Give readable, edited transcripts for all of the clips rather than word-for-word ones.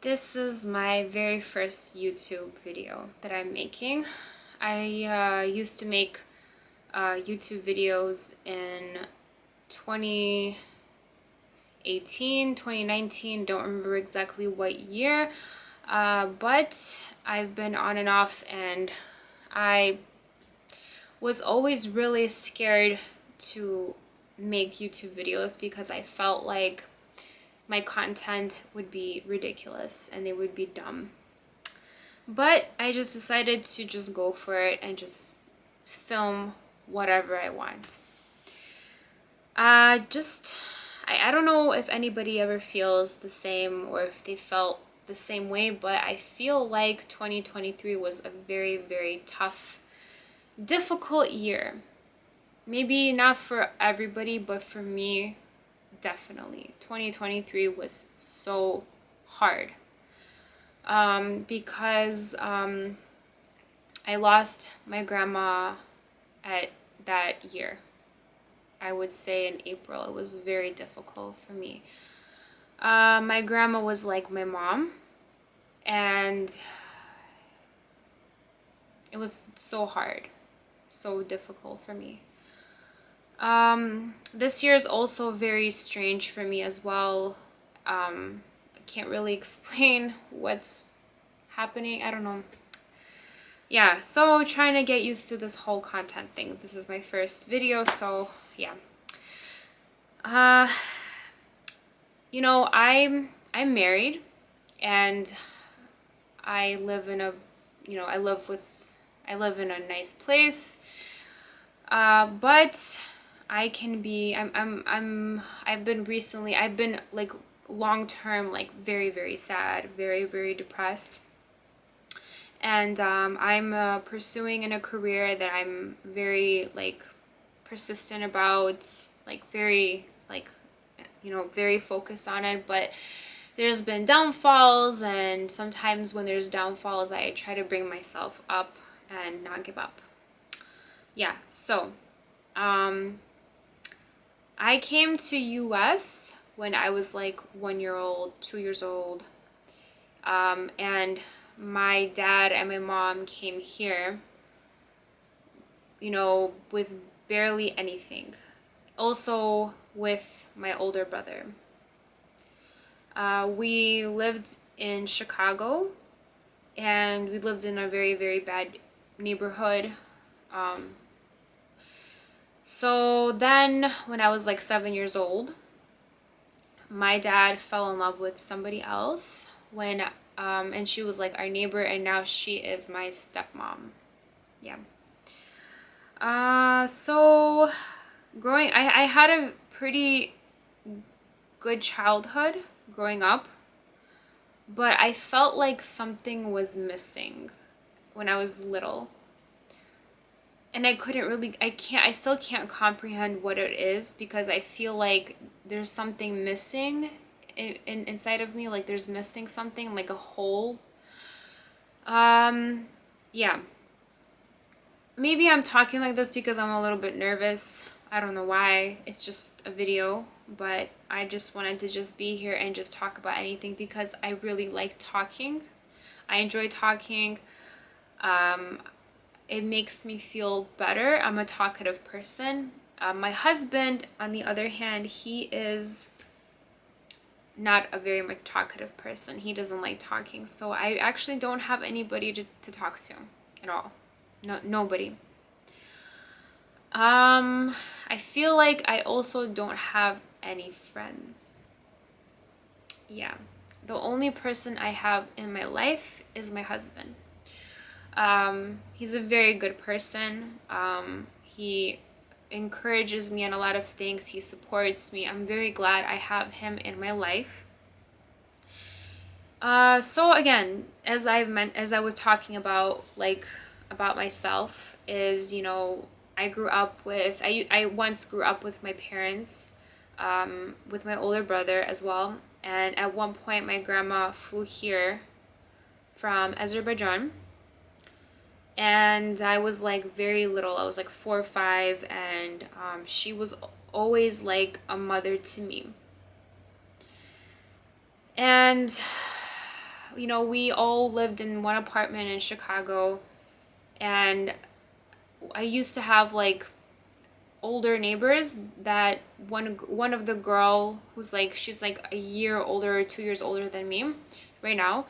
This is my very first YouTube video that I'm making. I used to make YouTube videos in 2018, 2019, don't remember exactly what year, but I've been on and off, and I was always really scared to make YouTube videos because I felt like my content would be ridiculous and they would be dumb. But I just decided to just go for it and just film whatever I want. I don't know if anybody ever feels the same or if they felt the same way, but I feel like 2023 was a very, very tough, difficult year. Maybe not for everybody, but for me, definitely. 2023 was so hard. Because I lost my grandma at that year. I would say in April. It was very difficult for me. My grandma was like my mom, and it was so hard, so difficult for me. This year is also very strange for me as well. I can't really explain what's happening. I don't know. Yeah, so trying to get used to this whole content thing. This is my first video, so yeah. I'm married, and I live in a, I live in a nice place. But I've been like long term, like very, very sad, very, very depressed. And I'm pursuing in a career that I'm very like persistent about, like very very focused on it. But there's been downfalls, and sometimes when there's downfalls, I try to bring myself up and not give up. Yeah, so I came to US when I was like 1 year old, 2 years old, and my dad and my mom came here, with barely anything. Also with my older brother. We lived in Chicago, and we lived in a very, very bad neighborhood. So then when I was like 7 years old, my dad fell in love with somebody else and she was like our neighbor, and now she is my stepmom. Yeah. So I had a pretty good childhood growing up, but I felt like something was missing when I was little. And I still can't comprehend what it is, because I feel like there's something missing inside of me, like there's missing something, like a hole. Yeah. Maybe I'm talking like this because I'm a little bit nervous. I don't know why. It's just a video, but I just wanted to just be here and just talk about anything because I really like talking. I enjoy talking. It makes me feel better. I'm a talkative person. My husband, on the other hand, he is not a very much talkative person. He doesn't like talking. So I actually don't have anybody to talk to at all. No, nobody. I feel like I also don't have any friends. Yeah. The only person I have in my life is my husband. He's a very good person. He encourages me in a lot of things. He supports me. I'm very glad I have him in my life. So again, as I was talking about, like, about myself, is, I once grew up with my parents, with my older brother as well. And at one point, my grandma flew here from Azerbaijan. And I was like very little. I was like 4 or 5, and she was always like a mother to me. And we all lived in one apartment in Chicago, and I used to have like older neighbors. That one of the girl who's like, she's like a year older, 2 years older than me right now.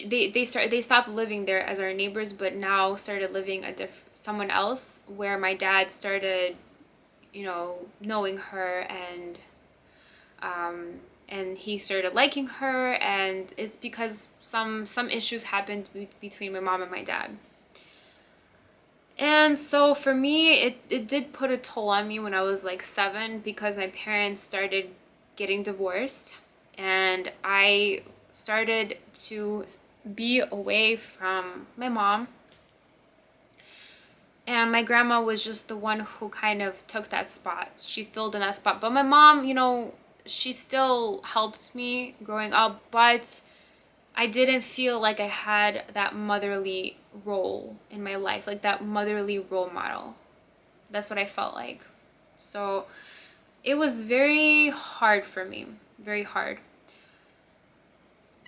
They stopped living there as our neighbors, but now started living someone else, where my dad started, knowing her, and he started liking her, and it's because some issues happened between my mom and my dad. And so for me, it did put a toll on me when I was like 7, because my parents started getting divorced, and I started to be away from my mom. And my grandma was just the one who kind of took that spot. She filled in that spot. But my mom, she still helped me growing up, but I didn't feel like I had that motherly role in my life, like that motherly role model. That's what I felt like. So it was very hard for me, very hard.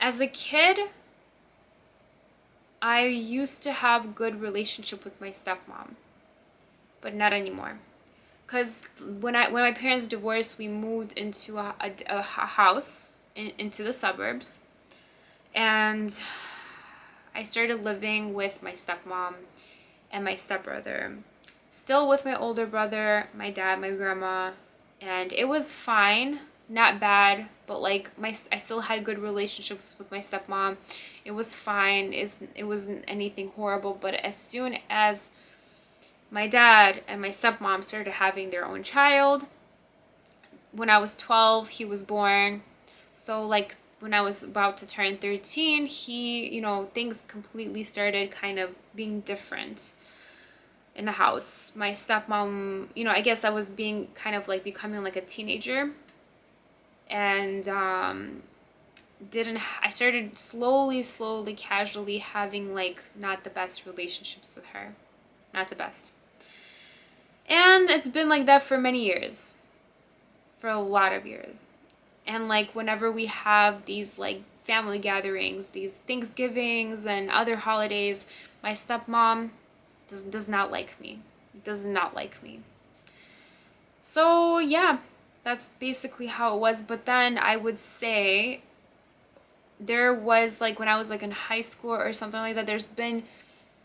As a kid, I used to have good relationship with my stepmom, but not anymore. Because when my parents divorced, we moved into a house into the suburbs, and I started living with my stepmom and my stepbrother, still with my older brother, my dad, my grandma, and it was fine, not bad, but like I still had good relationships with my stepmom. It was fine. It wasn't anything horrible, but as soon as my dad and my stepmom started having their own child, when I was 12, he was born. So like when I was about to turn 13, things completely started kind of being different in the house. My stepmom, I guess I was being kind of like becoming like a teenager, and I started slowly, casually having like not the best relationships with her. Not the best. And it's been like that for many years. For a lot of years. And like whenever we have these like family gatherings, these Thanksgivings and other holidays, my stepmom does not like me. Does not like me. So yeah, that's basically how it was. But then I would say there was like when I was like in high school or something like that,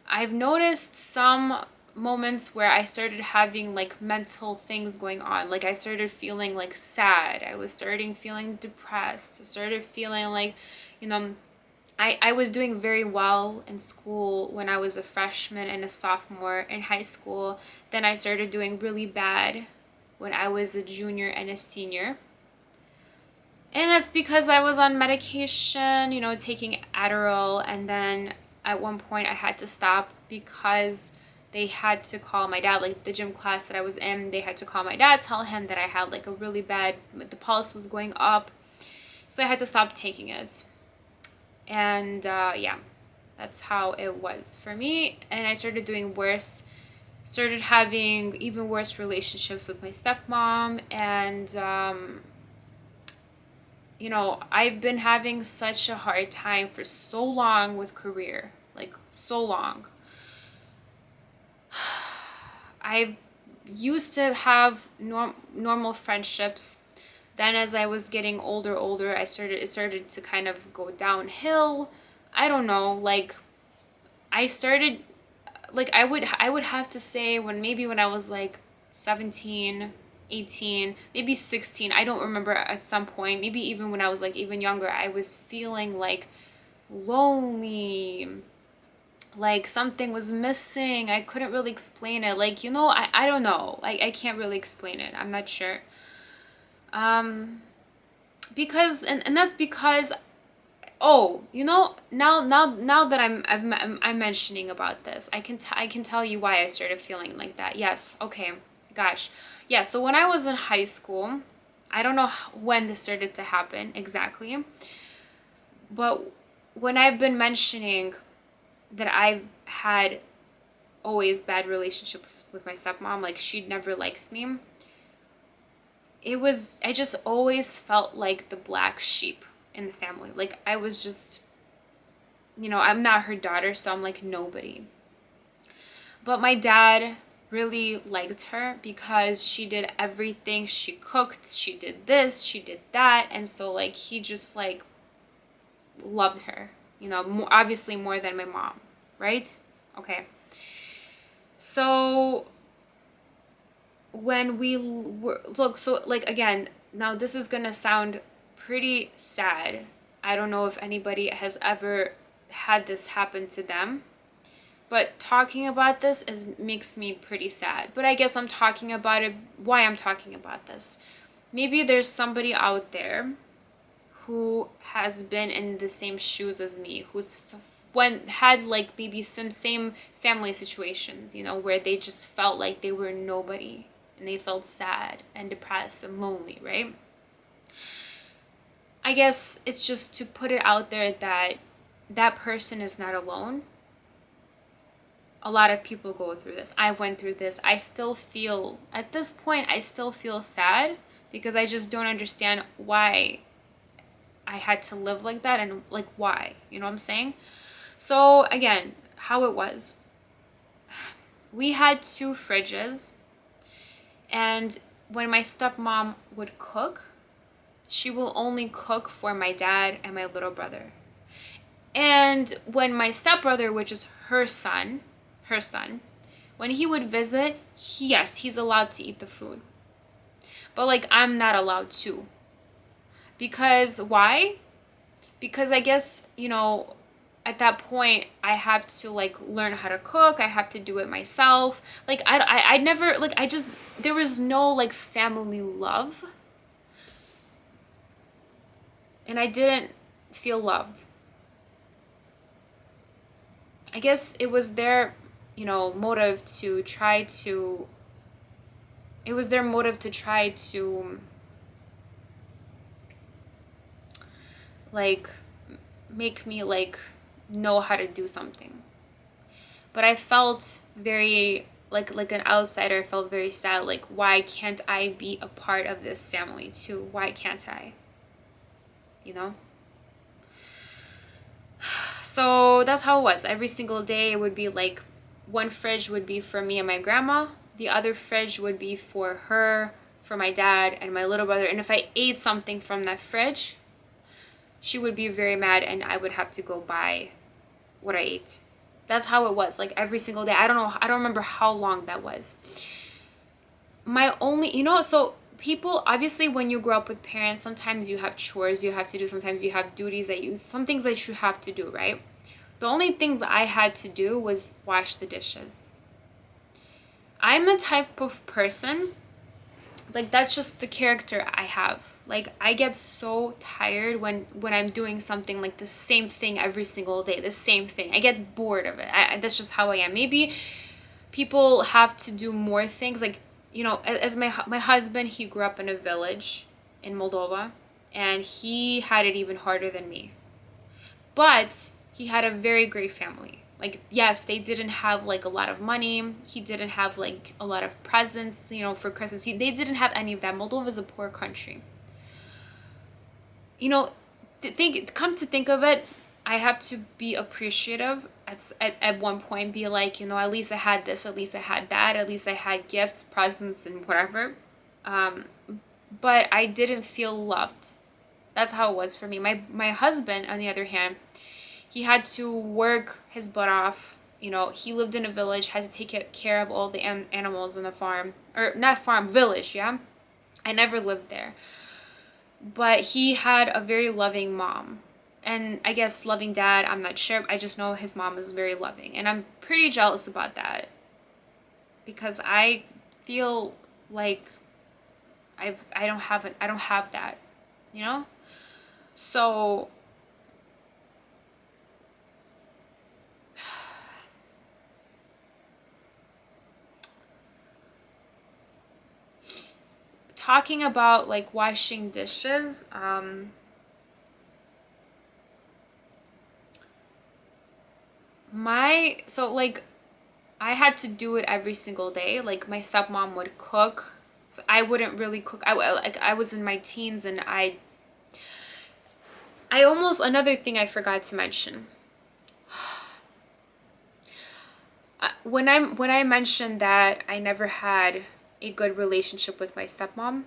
I've noticed some moments where I started having like mental things going on. Like I started feeling like sad. I was starting feeling depressed. I started feeling like, I was doing very well in school when I was a freshman and a sophomore in high school. Then I started doing really bad when I was a junior and a senior. And that's because I was on medication, taking Adderall, and then at one point I had to stop because they had to call my dad, like the gym class that I was in, they had to call my dad, tell him that I had like a really bad, the pulse was going up. So I had to stop taking it. And yeah, that's how it was for me. And I started doing worse, started having even worse relationships with my stepmom. And, I've been having such a hard time for so long with career, like so long. I used to have normal friendships. Then as I was getting older, it started to kind of go downhill. I don't know, like I started like I would have to say when I was like 17, 18, maybe 16, I don't remember, at some point, maybe even when I was like even younger, I was feeling like lonely, like something was missing. I couldn't really explain it. Like, I don't know. I can't really explain it. I'm not sure. Because and that's because, oh, now that I'm mentioning about this, I can tell you why I started feeling like that. Yes. Okay. Gosh. Yeah, so when I was in high school, I don't know when this started to happen exactly, but when I've been mentioning that I've had always bad relationships with my stepmom, like she'd never liked me, I just always felt like the black sheep in the family. Like, I was just, I'm not her daughter, so I'm like nobody. But my dad really liked her because she did everything. She cooked, she did this, she did that. And so, like, he just, like, loved her, obviously more than my mom, right? Okay. So when we were, look, so, like, again, now this is gonna sound pretty sad. I don't know if anybody has ever had this happen to them, but talking about this makes me pretty sad. But I guess I'm talking about it, why I'm talking about this. Maybe there's somebody out there who has been in the same shoes as me, who's had like maybe some same family situations, where they just felt like they were nobody and they felt sad and depressed and lonely, right? I guess it's just to put it out there that that person is not alone. A lot of people go through this. I went through this. I still feel, at this point, I still feel sad because I just don't understand why I had to live like that and, like, why. You know what I'm saying? So, again, how it was. We had 2 fridges, and when my stepmom would cook, she will only cook for my dad and my little brother. And when my stepbrother, which is her son, when he would visit, yes, he's allowed to eat the food. But, like, I'm not allowed to. Because why? Because I guess, at that point, I have to, like, learn how to cook. I have to do it myself. Like, I never, like, there was no, like, family love. And I didn't feel loved. I guess it was their, motive to try to, like, make me, like, know how to do something. But I felt very, like an outsider, I felt very sad. Like, why can't I be a part of this family too? Why can't I? So that's how it was. Every single day it would be like, one fridge would be for me and my grandma. The other fridge would be for her, for my dad, and my little brother. And if I ate something from that fridge, she would be very mad and I would have to go buy what I ate. That's how it was, like, every single day. I don't know. I don't remember how long that was. My only, so people, obviously, when you grow up with parents, sometimes you have chores you have to do. Sometimes you have duties some things that you have to do, right? The only things I had to do was wash the dishes. I'm the type of person, like, that's just the character I have. Like, I get so tired when I'm doing something like the same thing every single day, the same thing. I get bored of it. That's just how I am. Maybe people have to do more things. Like, as my husband, he grew up in a village in Moldova, and he had it even harder than me. But he had a very great family. Like, yes, they didn't have, like, a lot of money. He didn't have, like, a lot of presents, for Christmas. They didn't have any of that. Moldova is a poor country. Come to think of it, I have to be appreciative at one point, be like, at least I had this, at least I had that, at least I had gifts, presents, and whatever. But I didn't feel loved. That's how it was for me. My husband, on the other hand, he had to work his butt off. He lived in a village, had to take care of all the animals on the farm. Or not farm, village, yeah? I never lived there. But he had a very loving mom. And I guess loving dad, I'm not sure. I just know his mom is very loving. And I'm pretty jealous about that. Because I feel like I don't have that, So talking about, like, washing dishes, like, I had to do it every single day. Like, my stepmom would cook, so I wouldn't really cook. I was in my teens, and I Another thing I forgot to mention. When I mentioned that I never had a good relationship with my stepmom,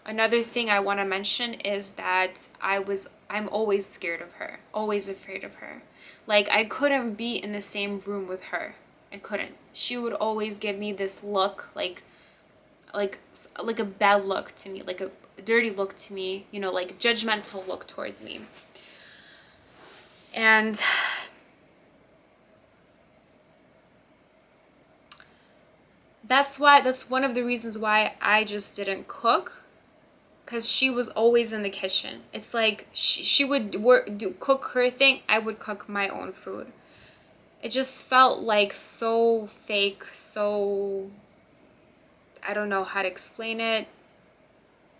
another thing I want to mention is that I'm always scared of her, always afraid of her. Like, I couldn't be in the same room with her. I couldn't. She would always give me this look, like a bad look to me, like a dirty look to me, you know, like judgmental look towards me. And that's one of the reasons why I just didn't cook, because she was always in the kitchen. It's like she would cook her thing, I would cook my own food. It just felt like so fake, so, I don't know how to explain it.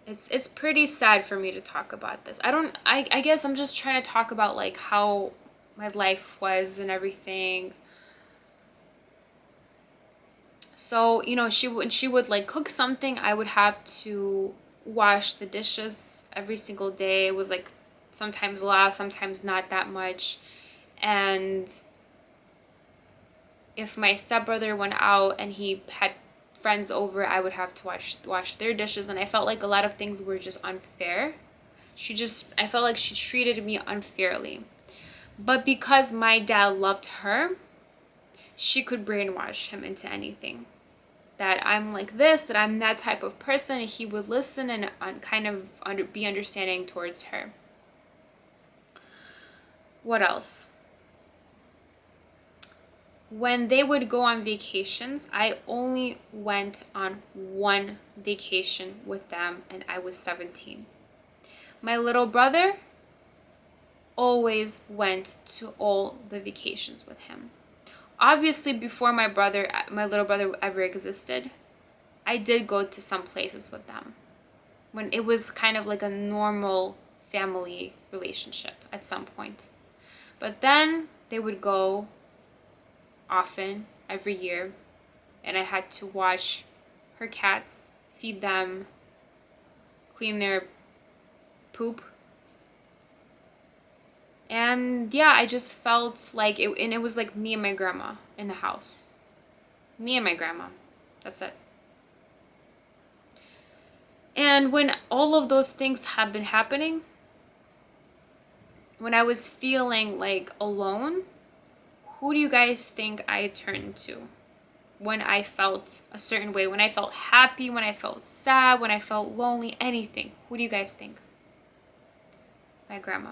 It's pretty sad for me to talk about this. I guess I'm just trying to talk about like how my life was and everything. So, you know, she would like cook something, I would have to wash the dishes every single day. It was like sometimes a lot, sometimes not that much. And if my stepbrother went out and he had friends over, I would have to wash their dishes, and I felt like a lot of things were just unfair. I felt like she treated me unfairly. But because my dad loved her, she could brainwash him into anything. That I'm like this, that I'm that type of person, and he would listen and kind of be understanding towards her. What else? When they would go on vacations, I only went on one vacation with them, and I was 17. My little brother always went to all the vacations with him. Obviously, before my little brother ever existed, I did go to some places with them when it was kind of like a normal family relationship at some point. But then they would go often, every year, and I had to watch her cats, feed them, clean their poop. And yeah, I just felt like it, and it was like me and my grandma in the house. Me and my grandma. That's it. And when all of those things have been happening, when I was feeling like alone, who do you guys think I turned to when I felt a certain way? When I felt happy, when I felt sad, when I felt lonely, anything. Who do you guys think? My grandma.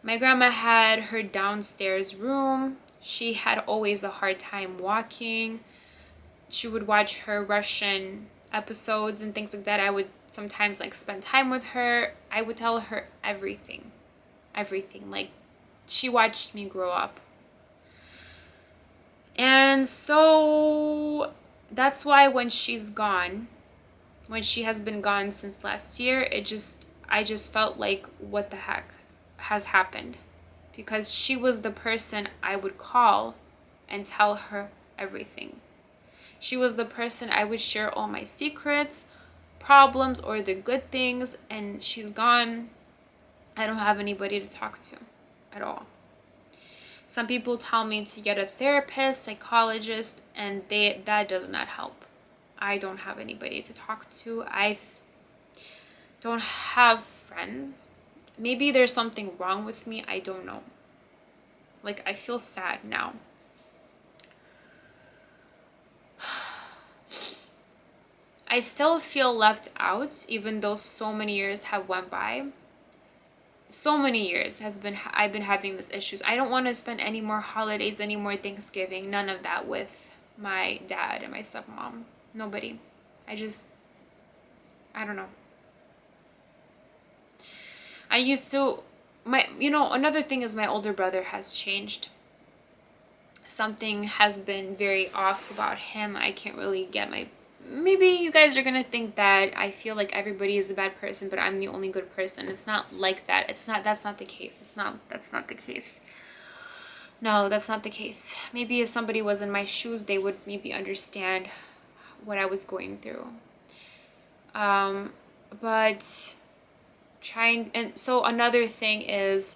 My grandma had her downstairs room. She had always a hard time walking. She would watch her Russian episodes and things like that. I would sometimes like spend time with her. I would tell her everything. Everything. Like, she watched me grow up. And so that's why when she's gone, when she has been gone since last year, I just felt like, what the heck has happened? Because she was the person I would call and tell her everything. She was the person I would share all my secrets, problems, or the good things, and she's gone. I don't have anybody to talk to at all. Some people tell me to get a therapist, psychologist, and that does not help. I don't have anybody to talk to. I don't have friends. Maybe there's something wrong with me. I don't know. Like, I feel sad now. I still feel left out, even though so many years have went by. So many years I've been having these issues. I don't want to spend any more holidays, any more Thanksgiving, none of that with my dad and my stepmom. Nobody. I don't know. I used to, another thing is my older brother has changed. Something has been very off about him. I can't really get maybe you guys are gonna think that I feel like everybody is a bad person, but I'm the only good person. It's not like that. That's not the case. That's not the case. No, that's not the case. Maybe if somebody was in my shoes, they would maybe understand what I was going through. But trying, and so another thing is